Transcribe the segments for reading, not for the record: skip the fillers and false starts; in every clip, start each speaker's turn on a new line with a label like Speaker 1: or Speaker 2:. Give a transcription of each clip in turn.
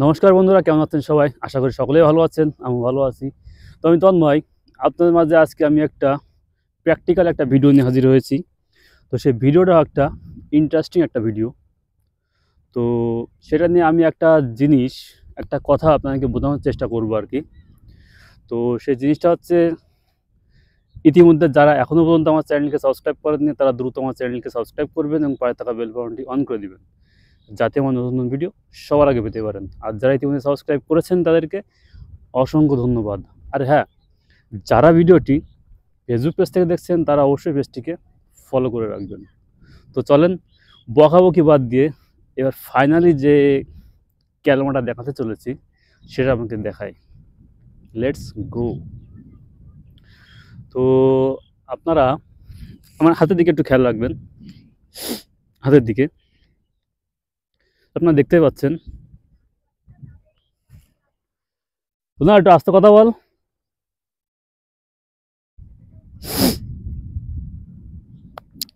Speaker 1: নমস্কার বন্ধুরা, কেমন আছেন সবাই? আশা করি সকলেই ভালো আছেন। আমি ভালো আছি। তো আমি তন্ময়। আপনাদের মাঝে আজকে আমি একটা প্র্যাকটিক্যাল একটা ভিডিও নিয়ে হাজির হয়েছি। তো সেই ভিডিওটা একটা ইন্টারেস্টিং একটা ভিডিও। তো সেটা নিয়ে আমি একটা জিনিস, একটা কথা আপনাদেরকে বোঝানোর চেষ্টা করব আরকি। তো সেই জিনিসটা হচ্ছে, ইতিমধ্যে যারা এখনও পর্যন্ত আমার চ্যানেলকে সাবস্ক্রাইব করেননি তারা দ্রুত আমার চ্যানেলকে সাবস্ক্রাইব করবেন এবং পাশে থাকা বেল বাটনটি অন করে দিবেন, যাতে আমার নতুন, নতুন ভিডিও সবার আগে পেতে পারেন। আর যারা ইতিমধ্যে সাবস্ক্রাইব করেছেন তাদেরকে অসংখ্য ধন্যবাদ। আর হ্যাঁ, যারা ভিডিওটি ফেসবুক পেজ থেকে দেখছেন তারা অবশ্যই পেজটিকে ফলো করে রাখবেন। তো চলেন বকাবকি বাদ দিয়ে এবার ফাইনালি যে ক্যালমাটা দেখাতে চলেছি সেটা আমাকে দেখাই। Let's go. তো আপনারা আমার হাতের দিকে একটু খেয়াল রাখবেন। হাতের দিকে আপনারা দেখতে পাচ্ছেন। না, একটু আস্তে কথা বল।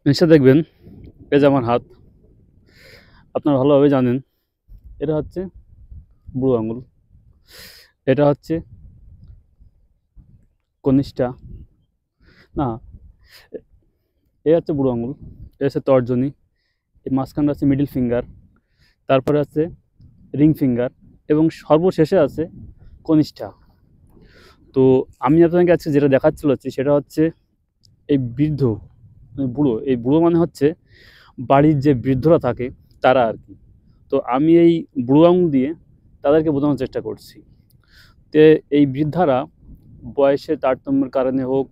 Speaker 1: নিশ্চয় দেখবেন, এই যে আমার হাত, আপনারা ভালোভাবে জানেন এটা হচ্ছে বুড়ো আঙুল, এটা হচ্ছে কনিষ্ঠা, না, এ হচ্ছে বুড়ো আঙুল, এ হচ্ছে তর্জনী, এই মাঝখানটা আছে মিডল ফিঙ্গার, তারপরে আছে রিং ফিঙ্গার এবং সর্বশেষে আছে কনিষ্ঠা। তো আমি আপনাকে আজকে যেটা দেখাতে চলেছি সেটা হচ্ছে এই বৃদ্ধ, বুড়ো, এই বুড়ো মানে হচ্ছে বাড়ির যে বৃদ্ধরা থাকে তারা আর কি। তো আমি এই বুড়ো আঙুল দিয়ে তাদেরকে বোঝানোর চেষ্টা করছি। তে এই বৃদ্ধারা বয়সের তারতম্যের কারণে হোক,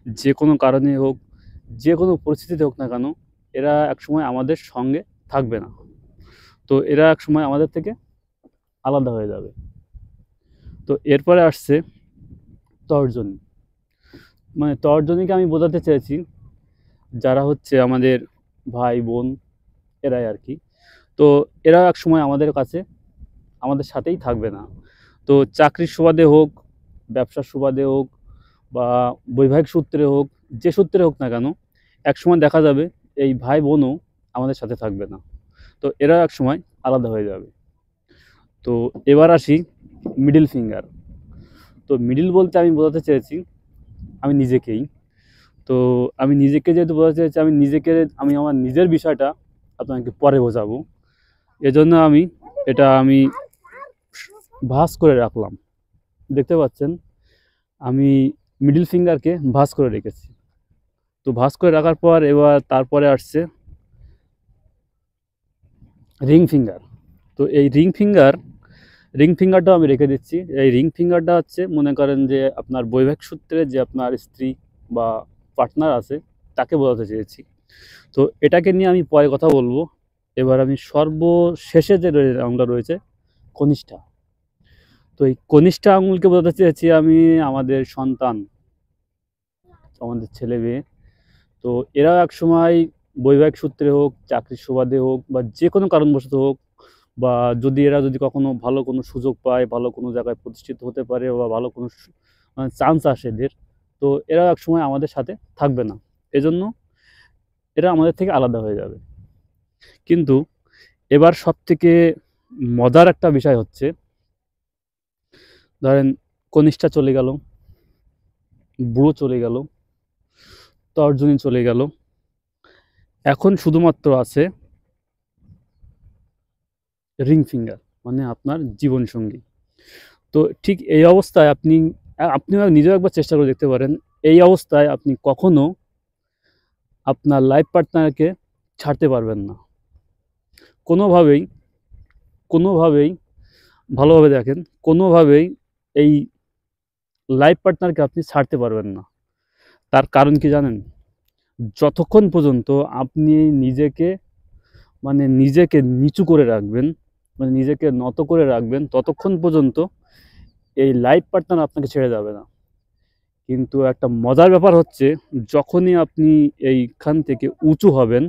Speaker 1: যে কোনো কারণে হোক, যে কোনো পরিস্থিতিতে হোক না কেন, এরা একসময় আমাদের সঙ্গে থাকবে না। তো এরা একসময় আমাদের থেকে আলাদা হয়ে যাবে। তো এরপরে আসছে তর্জনী। মানে তর্জনীকে আমি বোঝাতে চেয়েছি যারা হচ্ছে আমাদের ভাই বোন, এরাই আর কি। তো এরা একসময় আমাদের কাছে, আমাদের সাথেই থাকবে না। তো চাকরির সুবাদে হোক, ব্যবসার সুবাদে হোক বা বৈবাহিক সূত্রে হোক, যে সূত্রে হোক না কেন, একসময় দেখা যাবে এই ভাই বোনও আমাদের সাথে থাকবে না। তো এরা একসময় আলাদা হয়ে যাবে। তো এবার আসি মিডল ফিঙ্গার। তো মিডল বলতে আমি বোঝাতে চেয়েছি আমি নিজেকেই। তো আমি নিজেকে যেহেতু বোঝাতে চাইছি, আমি আমার নিজের বিষয়টা আপনাকে পরে বোঝাবো। এজন্য আমি ভাঁজ করে রাখলাম। দেখতে পাচ্ছেন আমি মিডল ফিঙ্গারকে ভাঁজ করে রেখেছি। তো ভাঁজ করে রাখার পর এবার তারপরে আসছে রিং ফিঙ্গার। তো এই রিং ফিঙ্গারটাও আমি রেখে দিচ্ছি। এই রিং ফিঙ্গারটা হচ্ছে, মনে করেন যে আপনার বৈবাহিক সূত্রে যে আপনার স্ত্রী বা পার্টনার আছে তাকে বোঝাতে চেয়েছি। তো এটাকে নিয়ে আমি পরে কথা বলবো। এবার আমি সর্বশেষে যে আঙুলটা রয়েছে কনিষ্ঠা। তো এই কনিষ্ঠা আঙুলকে বোঝাতে চেয়েছি আমি আমাদের সন্তান, আমাদের ছেলে মেয়ে। তো এরাও একসময় বৈবাহিক সূত্রে হোক, চাকরির সুবাদে হোক বা যে কোনো কারণবশত হোক, বা এরা যদি কখনো ভালো কোনো সুযোগ পায়, ভালো কোনো জায়গায় প্রতিষ্ঠিত হতে পারে বা ভালো কোনো মানে চান্স আসে এদের, তো এরাও একসময় আমাদের সাথে থাকবে না। এজন্য এরা আমাদের থেকে আলাদা হয়ে যাবে। কিন্তু এবার সবথেকে মজার একটা বিষয় হচ্ছে, ধরেন কনিষ্ঠা চলে গেল, বুড়ো চলে গেল, তর্জনী চলে গেল, এখন শুধুমাত্র আছে রিং ফিঙ্গার, মানে আপনার জীবনসঙ্গী। তো ঠিক এই অবস্থায় আপনিও নিজেও একবার চেষ্টা করে দেখতে পারেন। এই অবস্থায় আপনি কখনো আপনার লাইফ পার্টনারকে ছাড়তে পারবেন না কোনোভাবেই। কোনোভাবেই, ভালোভাবে দেখেন, কোনোভাবেই এই লাইফ পার্টনারকে আপনি ছাড়তে পারবেন না। তার কারণ কি জানেন? যতক্ষণ পর্যন্ত আপনি নিজেকে, মানে নিজেকে নিচু করে রাখবেন, মানে নিজেকে নত করে রাখবেন, ততক্ষণ পর্যন্ত এই লাইফ পার্টনার আপনাকে ছেড়ে যাবে না। কিন্তু একটা মজার ব্যাপার হচ্ছে, যখনই আপনি এইখান থেকে উঁচু হবেন,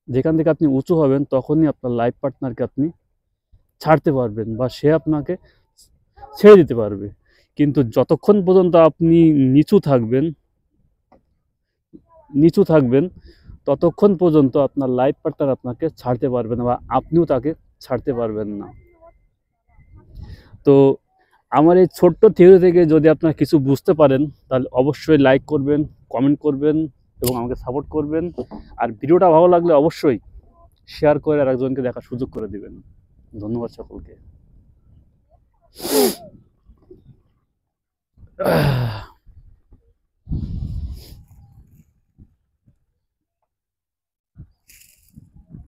Speaker 1: যেখান থেকে আপনি উঁচু হবেন, তখনই আপনার লাইফ পার্টনারকে আপনি ছাড়তে পারবেন বা সে আপনাকে ছেড়ে দিতে পারবে। কিন্তু যতক্ষণ পর্যন্ত আপনি নিচু থাকবেন, নিচু থাকবেন ততক্ষণ পর্যন্ত আপনার লাইফ পার্টনার আপনাকে ছাড়তে পারবে না বা আপনিও তাকে ছাড়তে পারবেন না। তো আমার এই ছোট্ট থিওরি থেকে যদি আপনারা কিছু বুঝতে পারেন তাহলে অবশ্যই লাইক করবেন, কমেন্ট করবেন এবং আমাকে সাপোর্ট করবেন। আর ভিডিওটা ভালো লাগলে অবশ্যই শেয়ার করে আরেকজনকে দেখার সুযোগ করে দিবেন। ধন্যবাদ সকলকে।